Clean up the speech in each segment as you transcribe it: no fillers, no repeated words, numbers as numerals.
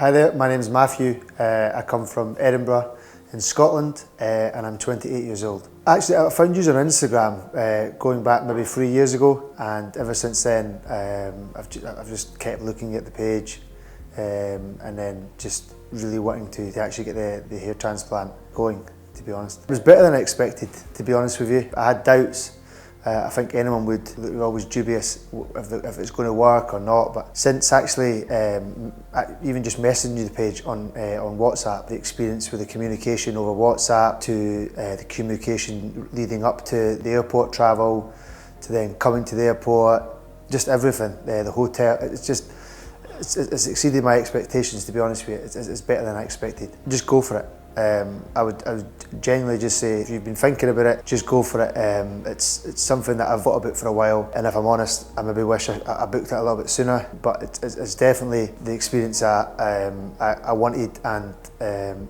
Hi there, my name is Matthew. I come from Edinburgh in Scotland and I'm 28 years old. Actually, I found you on Instagram going back maybe 3 years ago, and ever since then I've just kept looking at the page and then just really wanting to actually get the hair transplant going, to be honest. It was better than I expected, to be honest with you. I had doubts. I think anyone would. We're always dubious if it's going to work or not. But since actually even just messaging you the page on WhatsApp, the experience with the communication over WhatsApp to the communication leading up to the airport travel, to then coming to the airport, just everything. The hotel, it's exceeded my expectations, to be honest with you. It's better than I expected. Just go for it. I would genuinely just say, if you've been thinking about it, just go for it. It's something that I've thought about for a while, and if I'm honest, I maybe wish I booked it a little bit sooner, but it's definitely the experience that I wanted, and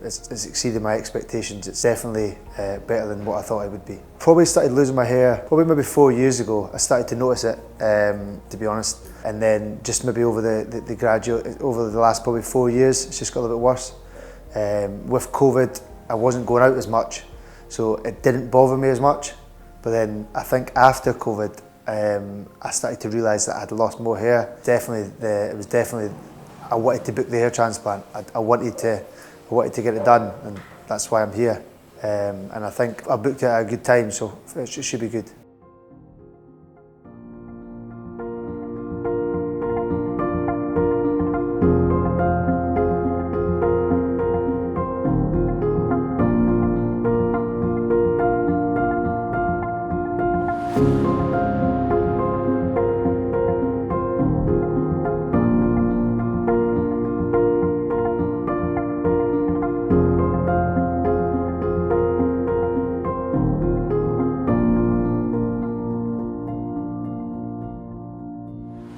it's exceeded my expectations. It's definitely better than what I thought it would be. Probably started losing my hair probably maybe 4 years ago. I started to notice it, to be honest, and then just maybe over the last probably 4 years, it's just got a little bit worse. With COVID, I wasn't going out as much, so it didn't bother me as much. But then I think after COVID, I started to realise that I'd lost more hair. I wanted to book the hair transplant. I wanted to get it done, and that's why I'm here. And I think I booked it at a good time, so it should be good.